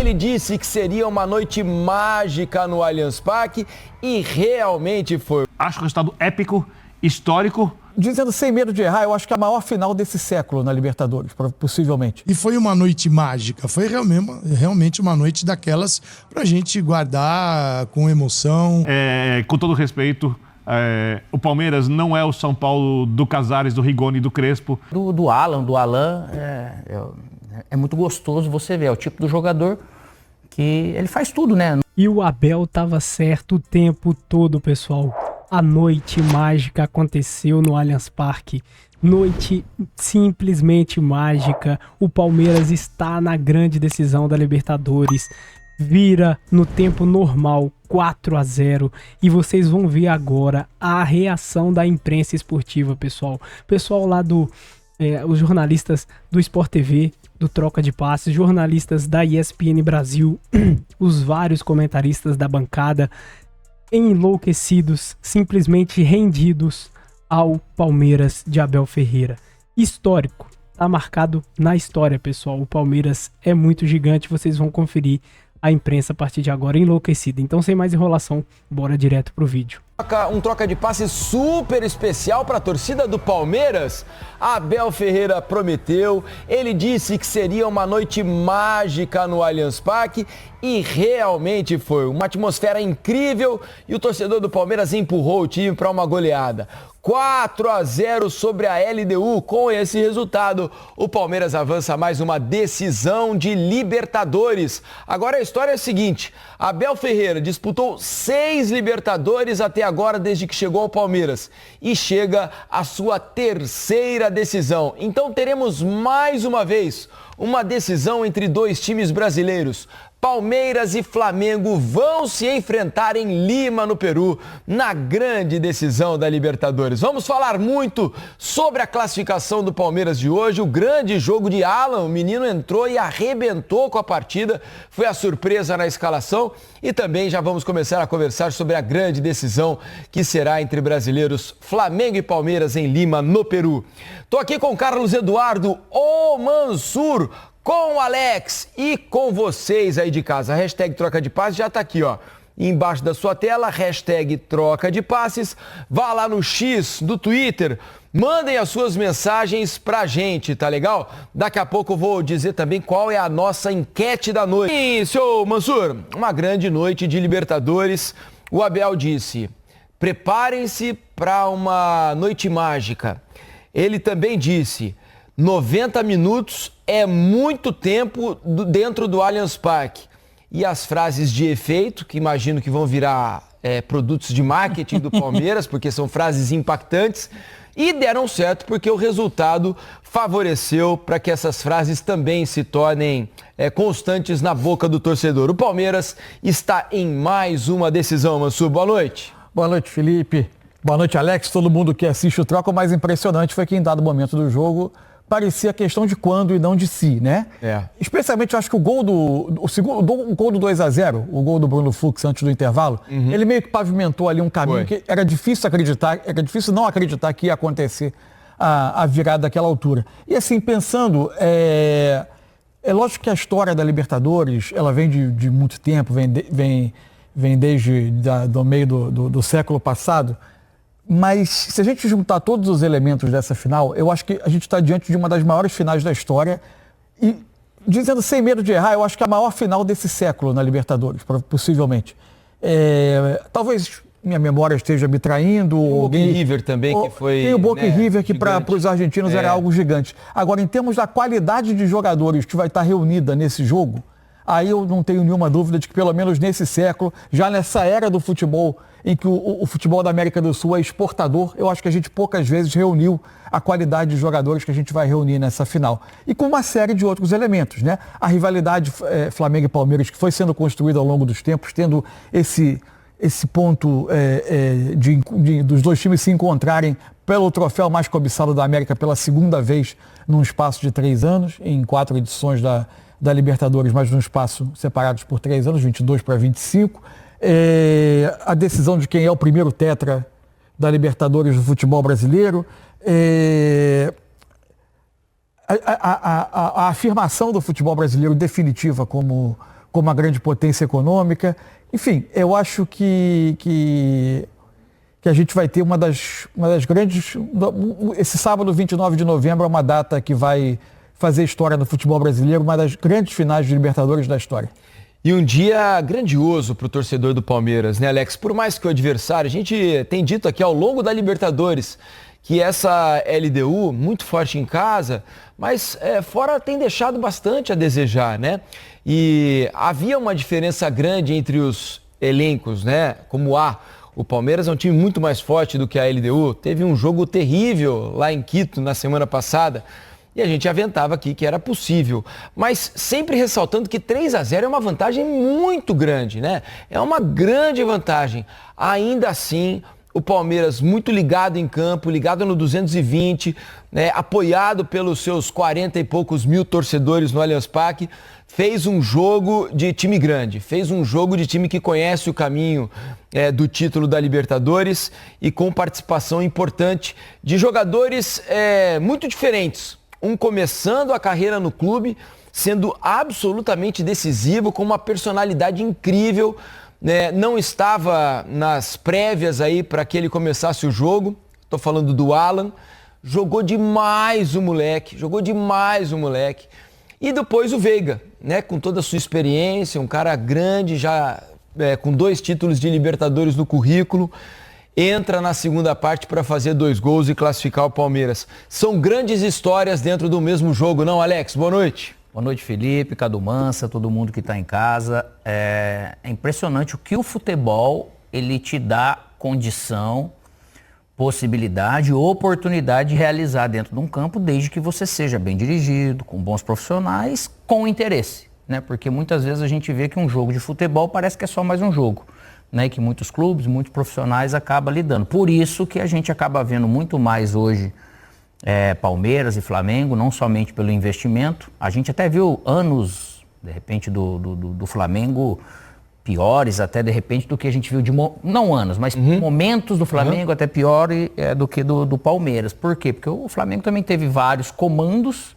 Ele disse que seria uma noite mágica no Allianz Parque e realmente foi. Acho que um resultado épico, histórico. Dizendo sem medo de errar, eu acho que é a maior final desse século na Libertadores, possivelmente. E foi uma noite mágica, foi realmente uma noite daquelas pra gente guardar com emoção. Com todo respeito, o Palmeiras não é o São Paulo do Casares, do Rigoni e do Crespo. Do Alan é muito gostoso você ver, é o tipo do jogador que ele faz tudo, né? E o Abel tava certo o tempo todo, pessoal. A noite mágica aconteceu no Allianz Parque. Noite simplesmente mágica. O Palmeiras está na grande decisão da Libertadores. Vira no tempo normal 4-0. E vocês vão ver agora a reação da imprensa esportiva, pessoal. Pessoal lá os jornalistas do Sport TV, do Troca de Passes, jornalistas da ESPN Brasil, os vários comentaristas da bancada, enlouquecidos, simplesmente rendidos ao Palmeiras de Abel Ferreira. Histórico, tá marcado na história, pessoal. O Palmeiras é muito gigante, vocês vão conferir a imprensa a partir de agora enlouquecida. Então, sem mais enrolação, bora direto pro vídeo. Um troca de passe super especial para a torcida do Palmeiras. Abel Ferreira prometeu, ele disse que seria uma noite mágica no Allianz Parque e realmente foi. Uma atmosfera incrível e o torcedor do Palmeiras empurrou o time para uma goleada. 4-0 sobre a LDU. Com esse resultado, o Palmeiras avança mais uma decisão de Libertadores. Agora a história é a seguinte: Abel Ferreira disputou 6 Libertadores até agora desde que chegou ao Palmeiras e chega à sua terceira decisão. Então teremos mais uma vez uma decisão entre dois times brasileiros. Palmeiras e Flamengo vão se enfrentar em Lima, no Peru, na grande decisão da Libertadores. Vamos falar muito sobre a classificação do Palmeiras de hoje, o grande jogo de Alan. O menino entrou e arrebentou com a partida, foi a surpresa na escalação e também já vamos começar a conversar sobre a grande decisão que será entre brasileiros Flamengo e Palmeiras em Lima, no Peru. Tô aqui com Carlos Eduardo, o Mansur, com o Alex e com vocês aí de casa. A hashtag troca de passes já tá aqui, ó, embaixo da sua tela, hashtag troca de passes. Vá lá no X do Twitter, mandem as suas mensagens pra gente, tá legal? Daqui a pouco eu vou dizer também qual é a nossa enquete da noite. E, senhor Mansur, uma grande noite de Libertadores. O Abel disse, preparem-se para uma noite mágica. Ele também disse, 90 minutos é muito tempo dentro do Allianz Parque. E as frases de efeito, que imagino que vão virar produtos de marketing do Palmeiras, porque são frases impactantes, e deram certo porque o resultado favoreceu para que essas frases também se tornem constantes na boca do torcedor. O Palmeiras está em mais uma decisão, Mansur. Boa noite. Boa noite, Felipe. Boa noite, Alex. Todo mundo que assiste o Troca, o mais impressionante foi que em dado momento do jogo parecia questão de quando e não de si, né? Especialmente, eu acho que o gol o gol do 2-0, o gol do Bruno Fux antes do intervalo, ele meio que pavimentou ali um caminho que era difícil acreditar, era difícil não acreditar que ia acontecer a virada daquela altura. E assim, pensando, é lógico que a história da Libertadores, ela vem de muito tempo, vem desde do meio do século passado. Mas se a gente juntar todos os elementos dessa final, eu acho que a gente está diante de uma das maiores finais da história. E, dizendo sem medo de errar, eu acho que é a maior final desse século na Libertadores, possivelmente. Talvez minha memória esteja me traindo. O Boca e River também, que foi... Tem o Boca e River, que para os argentinos era algo gigante. Agora, em termos da qualidade de jogadores que vai estar reunida nesse jogo, aí eu não tenho nenhuma dúvida de que, pelo menos nesse século, já nessa era do futebol, em que o futebol da América do Sul é exportador, eu acho que a gente poucas vezes reuniu a qualidade de jogadores que a gente vai reunir nessa final. E com uma série de outros elementos, né? A rivalidade Flamengo e Palmeiras, que foi sendo construída ao longo dos tempos, tendo esse ponto dos dois times se encontrarem pelo troféu mais cobiçado da América pela segunda vez num espaço de 3 anos, em 4 edições da Libertadores, mas num espaço separados por 3 anos, 22 para 25. A decisão de quem é o primeiro tetra da Libertadores do futebol brasileiro, a afirmação do futebol brasileiro definitiva como como uma grande potência econômica. Enfim, eu acho que a gente vai ter uma das grandes... Esse sábado, 29 de novembro, é uma data que vai fazer história no futebol brasileiro, uma das grandes finais de Libertadores da história. E um dia grandioso para o torcedor do Palmeiras, né, Alex? Por mais que o adversário, a gente tem dito aqui ao longo da Libertadores que essa LDU, muito forte em casa, mas fora tem deixado bastante a desejar, né? E havia uma diferença grande entre os elencos, né? Como o Palmeiras é um time muito mais forte do que a LDU. Teve um jogo terrível lá em Quito na semana passada. E a gente aventava aqui que era possível, mas sempre ressaltando que 3-0 é uma vantagem muito grande, né? É uma grande vantagem. Ainda assim, o Palmeiras muito ligado em campo, ligado no 220, né? Apoiado pelos seus 40 e poucos mil torcedores no Allianz Parque, fez um jogo de time grande, fez um jogo de time que conhece o caminho do título da Libertadores e com participação importante de jogadores muito diferentes. Um começando a carreira no clube, sendo absolutamente decisivo, com uma personalidade incrível, né? Não estava nas prévias aí para que ele começasse o jogo. Estou falando do Alan. Jogou demais o moleque, E depois o Veiga, né? Com toda a sua experiência, um cara grande, já com 2 títulos de Libertadores no currículo. Entra na segunda parte para fazer 2 gols e classificar o Palmeiras. São grandes histórias dentro do mesmo jogo, não, Alex? Boa noite. Boa noite, Felipe, Cadu Mansa, todo mundo que está em casa. É impressionante o que o futebol ele te dá condição, possibilidade, oportunidade de realizar dentro de um campo, desde que você seja bem dirigido, com bons profissionais, com interesse, né? Porque muitas vezes a gente vê que um jogo de futebol parece que é só mais um jogo. Né, que muitos clubes, muitos profissionais acabam lidando. Por isso que a gente acaba vendo muito mais hoje Palmeiras e Flamengo, não somente pelo investimento. A gente até viu anos, de repente, do Flamengo piores, até de repente, do que a gente viu não anos, mas momentos do Flamengo até pior do que do Palmeiras. Por quê? Porque o Flamengo também teve vários comandos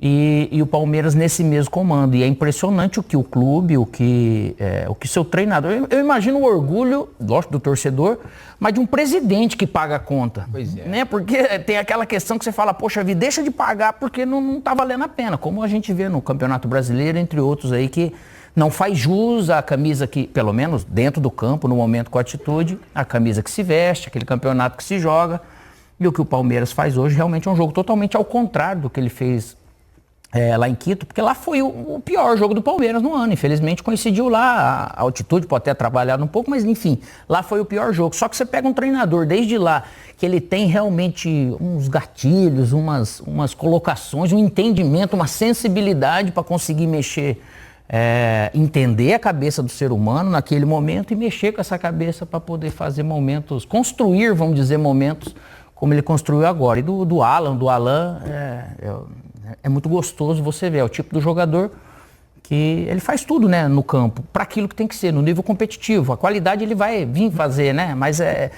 e o Palmeiras nesse mesmo comando. E é impressionante o que o clube, o que seu treinador... Eu imagino o orgulho, lógico, do torcedor, mas de um presidente que paga a conta. Pois é. Né? Porque tem aquela questão que você fala, poxa vida, deixa de pagar porque não tá valendo a pena. Como a gente vê no Campeonato Brasileiro, entre outros aí, que não faz jus à camisa que, pelo menos dentro do campo, no momento com atitude, a camisa que se veste, aquele campeonato que se joga. E o que o Palmeiras faz hoje realmente é um jogo totalmente ao contrário do que ele fez lá em Quito, porque lá foi o pior jogo do Palmeiras no ano. Infelizmente coincidiu lá, a altitude pode ter trabalhado um pouco, mas enfim, lá foi o pior jogo. Só que você pega um treinador desde lá, que ele tem realmente uns gatilhos, umas colocações, um entendimento, uma sensibilidade para conseguir mexer, entender a cabeça do ser humano naquele momento e mexer com essa cabeça para poder fazer momentos, construir, vamos dizer, momentos como ele construiu agora. E do Alan, é muito gostoso você ver, é o tipo do jogador que ele faz tudo, né, no campo, para aquilo que tem que ser, no nível competitivo. A qualidade ele vai vir fazer, né, mas é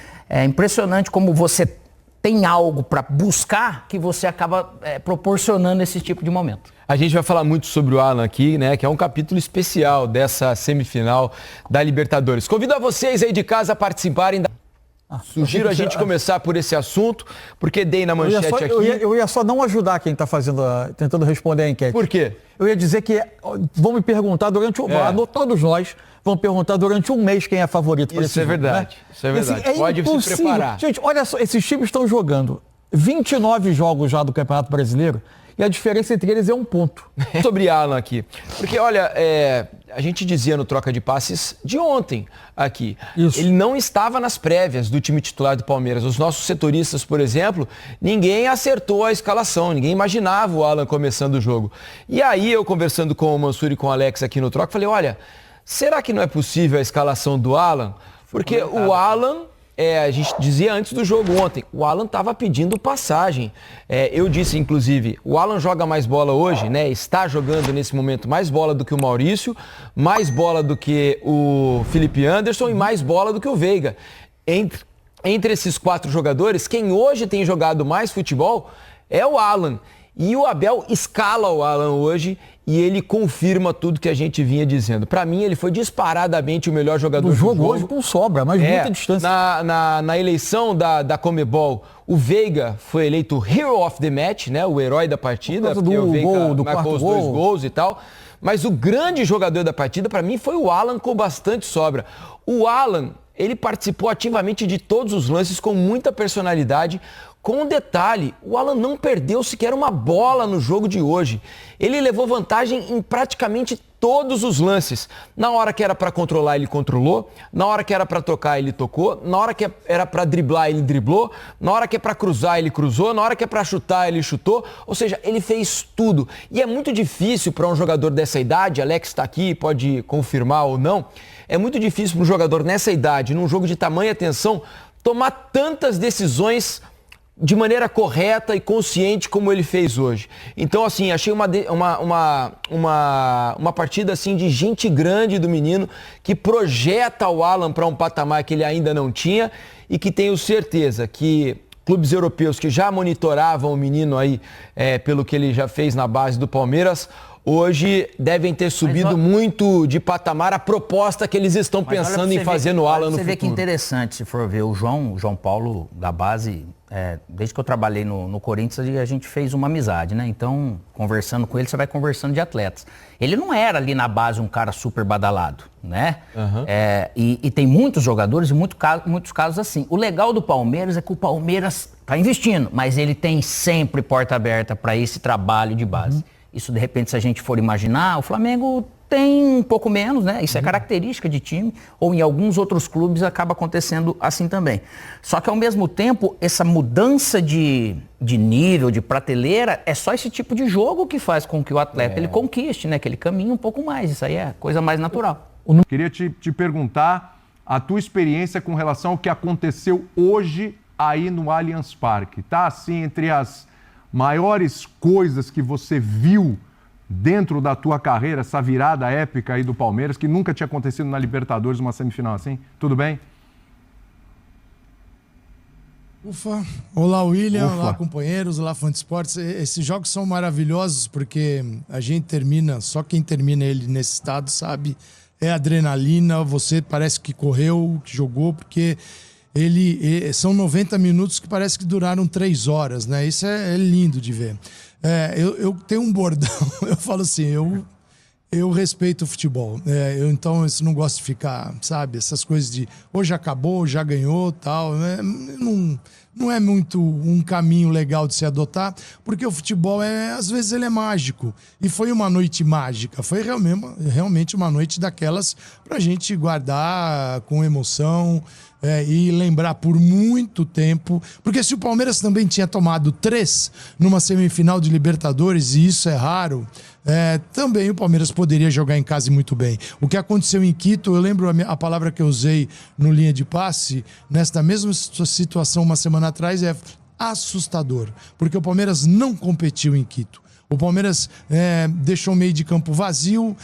impressionante como você tem algo para buscar que você acaba proporcionando esse tipo de momento. A gente vai falar muito sobre o Alan aqui, né, que é um capítulo especial dessa semifinal da Libertadores. Convido a vocês aí de casa a participarem da... Sugiro a gente começar por esse assunto, porque dei na manchete aqui... Eu ia só não ajudar quem está tentando responder a enquete. Por quê? Eu ia dizer que vão me perguntar todos nós vão perguntar durante um mês quem é favorito para esse jogo. Verdade, né? Isso é verdade. Pode se preparar. Gente, olha só, esses times estão jogando 29 jogos já do Campeonato Brasileiro e a diferença entre eles é 1 ponto. Sobre Alan aqui. Porque, olha, a gente dizia no Troca de Passes de ontem aqui. Isso. Ele não estava nas prévias do time titular do Palmeiras. Os nossos setoristas, por exemplo, ninguém acertou a escalação, ninguém imaginava o Alan começando o jogo. E aí, eu conversando com o Mansur e com o Alex aqui no Troca, falei, olha, será que não é possível a escalação do Alan? Porque o Alan... a gente dizia antes do jogo ontem, o Alan estava pedindo passagem. Eu disse, inclusive, o Alan joga mais bola hoje, né? Está jogando nesse momento mais bola do que o Maurício, mais bola do que o Felipe Anderson e mais bola do que o Veiga. Entre esses 4 jogadores, quem hoje tem jogado mais futebol é o Alan. E o Abel escala o Alan hoje e ele confirma tudo que a gente vinha dizendo. Para mim, ele foi disparadamente o melhor jogador do jogo. Hoje com sobra, mas muita distância. Na eleição da Conmebol, o Veiga foi eleito Hero of the Match, né? O herói da partida, porque o Veiga marcou os 2 gols e tal. Mas o grande jogador da partida, para mim, foi o Alan com bastante sobra. O Alan, ele participou ativamente de todos os lances com muita personalidade. Com um detalhe, o Alan não perdeu sequer uma bola no jogo de hoje. Ele levou vantagem em praticamente todos os lances. Na hora que era para controlar, ele controlou. Na hora que era para tocar, ele tocou. Na hora que era para driblar, ele driblou. Na hora que é para cruzar, ele cruzou. Na hora que é para chutar, ele chutou. Ou seja, ele fez tudo. E é muito difícil para um jogador dessa idade, Alex está aqui, pode confirmar ou não, é muito difícil para um jogador nessa idade, num jogo de tamanha tensão, tomar tantas decisões de maneira correta e consciente como ele fez hoje. Então, assim, achei uma partida assim, de gente grande do menino, que projeta o Alan para um patamar que ele ainda não tinha e que tenho certeza que clubes europeus que já monitoravam o menino aí, pelo que ele já fez na base do Palmeiras, hoje devem ter subido muito de patamar a proposta que eles estão pensando em fazer no Alan no futuro. Você vê que interessante, se for ver o João Paulo da base, desde que eu trabalhei no Corinthians, a gente fez uma amizade, né? Então, conversando com ele, você vai conversando de atletas. Ele não era ali na base um cara super badalado, né? Uhum. E tem muitos jogadores e muitos casos assim. O legal do Palmeiras é que o Palmeiras está investindo, mas ele tem sempre porta aberta para esse trabalho de base. Uhum. Isso, de repente, se a gente for imaginar, o Flamengo tem um pouco menos, né? Isso é característica de time, ou em alguns outros clubes acaba acontecendo assim também. Só que, ao mesmo tempo, essa mudança de nível, de prateleira, é só esse tipo de jogo que faz com que o atleta ele conquiste, né? Que ele caminhe um pouco mais. Isso aí é coisa mais natural. Queria te perguntar a tua experiência com relação ao que aconteceu hoje aí no Allianz Parque. Tá, assim, entre as maiores coisas que você viu dentro da tua carreira, essa virada épica aí do Palmeiras, que nunca tinha acontecido na Libertadores, uma semifinal assim? Tudo bem? Ufa. Olá, William. Olá, companheiros. Olá, fã de esportes. Esses jogos são maravilhosos porque a gente termina, só quem termina ele nesse estado sabe, é adrenalina, você parece que correu, que jogou, porque são 90 minutos que parece que duraram 3 horas, né? Isso é lindo de ver. Eu tenho um bordão, eu falo assim, eu respeito o futebol. Então, eu não gosto de ficar, sabe, essas coisas de hoje acabou, já ganhou, tal. Não é muito um caminho legal de se adotar, porque o futebol, às vezes, ele é mágico. E foi uma noite mágica, foi realmente uma noite daquelas pra gente guardar com emoção, e lembrar por muito tempo, porque se o Palmeiras também tinha tomado 3 numa semifinal de Libertadores, e isso é raro, também o Palmeiras poderia jogar em casa e muito bem. O que aconteceu em Quito, eu lembro a palavra que eu usei no linha de passe, nesta mesma situação uma semana atrás, é assustador, porque o Palmeiras não competiu em Quito. O Palmeiras deixou o meio de campo vazio,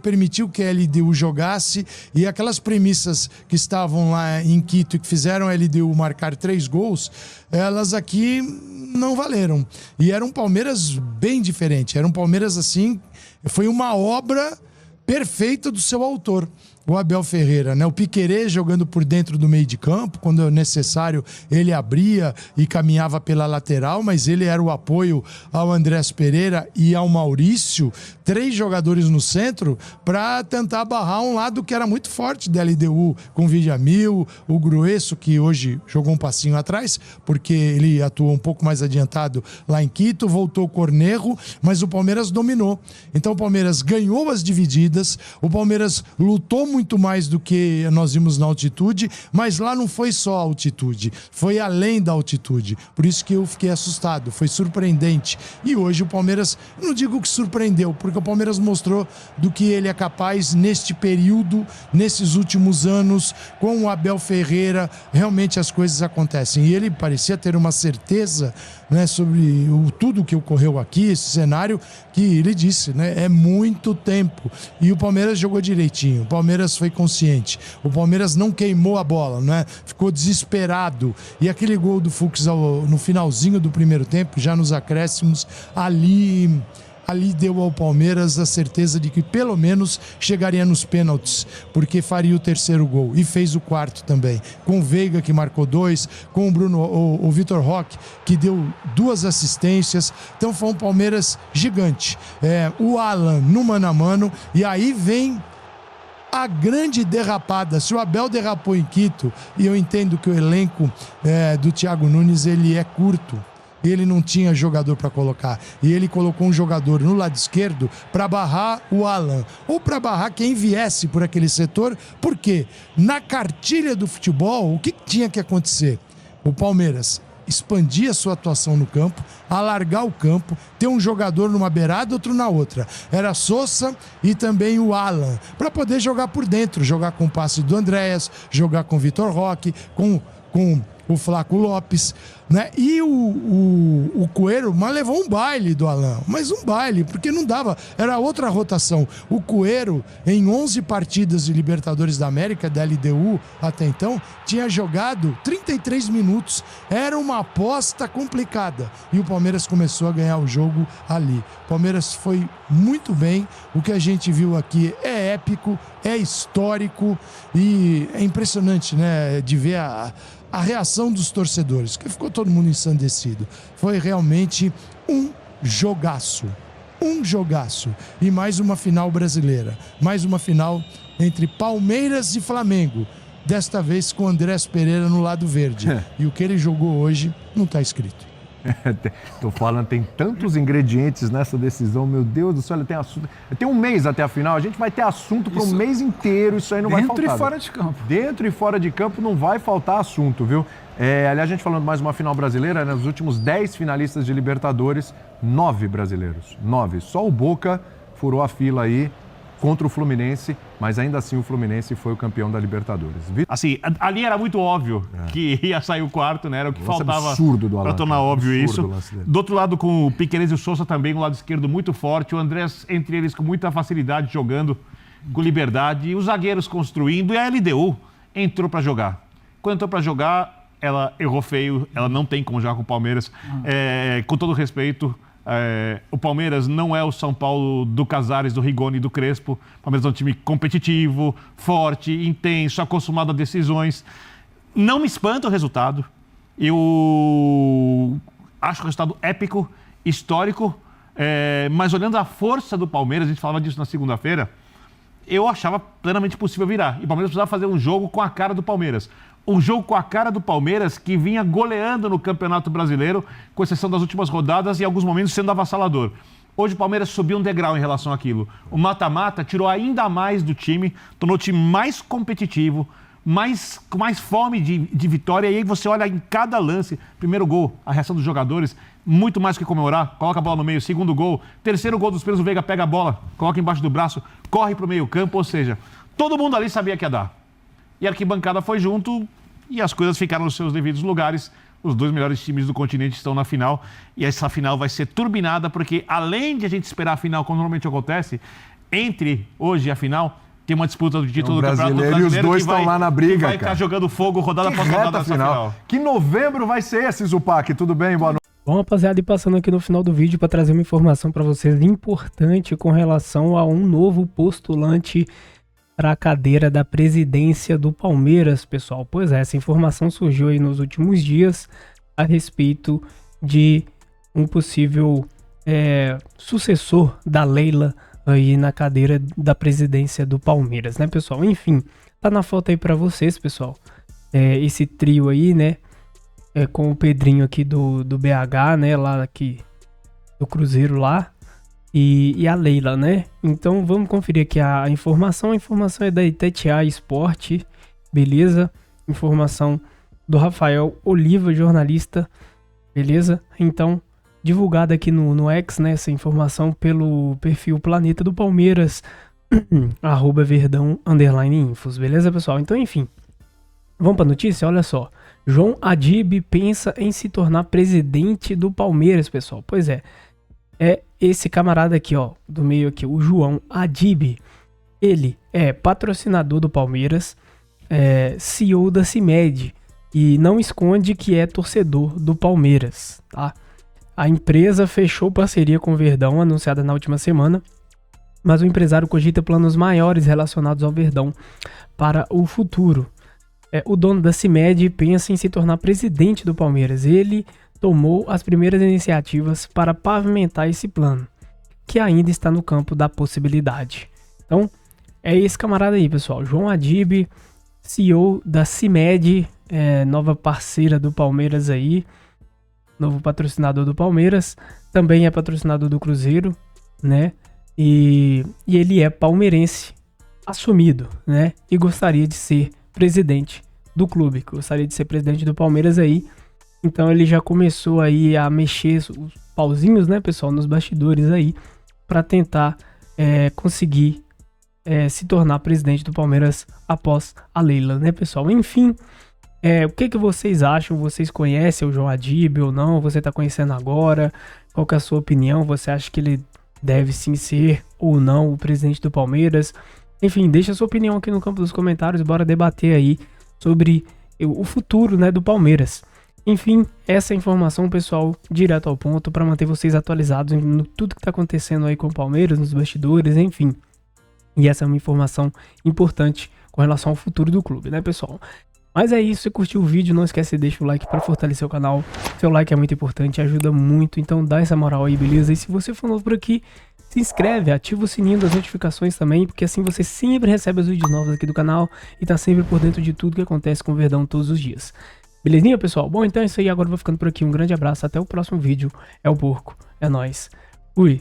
permitiu que a LDU jogasse, e aquelas premissas que estavam lá em Quito e que fizeram a LDU marcar 3 gols, elas aqui não valeram. E era um Palmeiras bem diferente, era um Palmeiras assim, foi uma obra perfeita do seu autor, o Abel Ferreira, né? O Piquerez jogando por dentro do meio de campo, quando necessário ele abria e caminhava pela lateral, mas ele era o apoio ao Andrés Pereira e ao Maurício, 3 jogadores no centro para tentar barrar um lado que era muito forte da LDU, com o Villamil, o Grueso, que hoje jogou um passinho atrás, porque ele atuou um pouco mais adiantado lá em Quito, voltou o Cornejo, mas o Palmeiras dominou. Então o Palmeiras ganhou as divididas, o Palmeiras lutou muito mais do que nós vimos na altitude, mas lá não foi só a altitude, foi além da altitude. Por isso que eu fiquei assustado, foi surpreendente. E hoje o Palmeiras, eu não digo que surpreendeu, porque o Palmeiras mostrou do que ele é capaz neste período, nesses últimos anos, com o Abel Ferreira, realmente as coisas acontecem. E ele parecia ter uma certeza né, sobre tudo que ocorreu aqui, esse cenário que ele disse, né, é muito tempo. E o Palmeiras jogou direitinho, o Palmeiras foi consciente, o Palmeiras não queimou a bola, né, ficou desesperado. E aquele gol do Fux no finalzinho do primeiro tempo, já nos acréscimos, ali deu ao Palmeiras a certeza de que pelo menos chegaria nos pênaltis, porque faria o terceiro gol e fez o quarto também, com o Veiga que marcou 2, com o Vitor Roque que deu 2 assistências. Então foi um Palmeiras gigante, o Alan no mano a mano, e aí vem a grande derrapada. Se o Abel derrapou em Quito, e eu entendo que o elenco do Thiago Nunes ele é curto, ele não tinha jogador para colocar, e ele colocou um jogador no lado esquerdo para barrar o Alan, ou para barrar quem viesse por aquele setor, porque na cartilha do futebol, o que tinha que acontecer? O Palmeiras expandir a sua atuação no campo, alargar o campo, ter um jogador numa beirada, outro na outra. Era Sousa e também o Alan, para poder jogar por dentro, jogar com o passe do Andréas, jogar com o Vitor Roque, com o Flaco Lopes, né? E o Coelho, mas levou um baile do Alan, mas um baile, porque não dava, era outra rotação. O Coelho, em 11 partidas de Libertadores da América, da LDU até então, tinha jogado 33 minutos, era uma aposta complicada, e o Palmeiras começou a ganhar o jogo ali. O Palmeiras foi muito bem, o que a gente viu aqui é épico, é histórico, e é impressionante, né, de ver a reação dos torcedores, que ficou todo mundo ensandecido. Foi realmente um jogaço. Um jogaço. E mais uma final brasileira. Mais uma final entre Palmeiras e Flamengo. Desta vez com Andrés Pereira no lado verde. E o que ele jogou hoje não está escrito. Tô falando, tem tantos ingredientes nessa decisão, meu Deus do céu, tem assunto. Tem um mês até a final, a gente vai ter assunto para um mês inteiro, isso aí não vai faltar. Dentro e fora de campo. Dentro e fora de campo não vai faltar assunto, viu? Aliás, a gente falando mais uma final brasileira, né? Nos últimos 10 finalistas de Libertadores, 9 brasileiros, 9. Só o Boca furou a fila aí contra o Fluminense, mas ainda assim o Fluminense foi o campeão da Libertadores. Assim, ali era muito óbvio que ia sair o quarto, né? Era o que faltava para tornar óbvio isso. Do outro lado, com o Piquerez e o Sousa também, um lado esquerdo muito forte, o Andrés entre eles com muita facilidade, jogando com liberdade, e os zagueiros construindo, e a LDU entrou para jogar. Quando entrou para jogar, ela errou feio, ela não tem como jogar com o Palmeiras. Com todo respeito, o Palmeiras não é o São Paulo do Casares, do Rigoni e do Crespo. O Palmeiras é um time competitivo, forte, intenso, acostumado a decisões. Não me espanta o resultado. Eu acho o resultado épico, histórico, mas olhando a força do Palmeiras, a gente falava disso na segunda-feira, eu achava plenamente possível virar. E o Palmeiras precisava fazer um jogo com a cara do Palmeiras. Um jogo com a cara do Palmeiras que vinha goleando no Campeonato Brasileiro, com exceção das últimas rodadas e em alguns momentos sendo avassalador. Hoje o Palmeiras subiu um degrau em relação àquilo. O mata-mata tirou ainda mais do time, tornou o time mais competitivo, com mais fome de vitória. E aí você olha em cada lance, primeiro gol, a reação dos jogadores, muito mais do que comemorar, coloca a bola no meio, segundo gol, terceiro gol dos Pelos, o Veiga pega a bola, coloca embaixo do braço, corre para o meio campo, ou seja, todo mundo ali sabia que ia dar. E a arquibancada foi junto e as coisas ficaram nos seus devidos lugares. Os 2 melhores times do continente estão na final e essa final vai ser turbinada porque, além de a gente esperar a final, como normalmente acontece, entre hoje e a final, tem uma disputa do título do Campeonato Brasileiro. E os dois estão lá na briga, que vai ficar jogando fogo rodada após rodada nessa final. Que novembro vai ser esse, Zupac? Tudo bem? Boa noite. Bom, rapaziada, e passando aqui no final do vídeo para trazer uma informação para vocês importante com relação a um novo postulante para a cadeira da presidência do Palmeiras, pessoal. Pois é, essa informação surgiu aí nos últimos dias a respeito de um possível sucessor da Leila aí na cadeira da presidência do Palmeiras, né, pessoal? Enfim, tá na foto aí para vocês, pessoal. Esse trio aí, né, com o Pedrinho aqui do BH, né, lá aqui do Cruzeiro lá. E a Leila, né? Então vamos conferir aqui a informação. A informação é da Itatiaia Esporte, beleza? Informação do Rafael Oliva, jornalista, beleza? Então, divulgada aqui no X, né? Essa informação pelo perfil Planeta do Palmeiras, @verdão_infos, beleza, pessoal? Então, enfim, vamos pra notícia? Olha só. João Adib pensa em se tornar presidente do Palmeiras, pessoal. Pois é. É esse camarada aqui, ó, do meio aqui, o João Adib. Ele é patrocinador do Palmeiras, CEO da CIMED e não esconde que é torcedor do Palmeiras, tá? A empresa fechou parceria com o Verdão, anunciada na última semana, mas o empresário cogita planos maiores relacionados ao Verdão para o futuro. O dono da CIMED pensa em se tornar presidente do Palmeiras. Ele tomou as primeiras iniciativas para pavimentar esse plano, que ainda está no campo da possibilidade. Então, é esse camarada aí, pessoal. João Adib, CEO da CIMED, nova parceira do Palmeiras aí, novo patrocinador do Palmeiras, também é patrocinador do Cruzeiro, né? E ele é palmeirense assumido, né? E gostaria de ser presidente do clube, gostaria de ser presidente do Palmeiras aí. Então ele já começou aí a mexer os pauzinhos, né, pessoal, nos bastidores aí, para tentar conseguir se tornar presidente do Palmeiras após a Leila, né, pessoal? Enfim, o que vocês acham? Vocês conhecem o João Adib ou não? Você tá conhecendo agora? Qual que é a sua opinião? Você acha que ele deve sim ser ou não o presidente do Palmeiras? Enfim, deixa a sua opinião aqui no campo dos comentários, bora debater aí sobre o futuro, né, do Palmeiras. Enfim, essa informação, pessoal, direto ao ponto, para manter vocês atualizados em tudo que tá acontecendo aí com o Palmeiras, nos bastidores, enfim. E essa é uma informação importante com relação ao futuro do clube, né, pessoal? Mas é isso, se curtiu o vídeo, não esquece de deixar o like para fortalecer o canal. Seu like é muito importante, ajuda muito, então dá essa moral aí, beleza? E se você for novo por aqui, se inscreve, ativa o sininho das notificações também, porque assim você sempre recebe os vídeos novos aqui do canal e tá sempre por dentro de tudo que acontece com o Verdão todos os dias. Belezinha, pessoal? Bom, então é isso aí, agora eu vou ficando por aqui, um grande abraço, até o próximo vídeo. É o Porco, é nóis. Fui!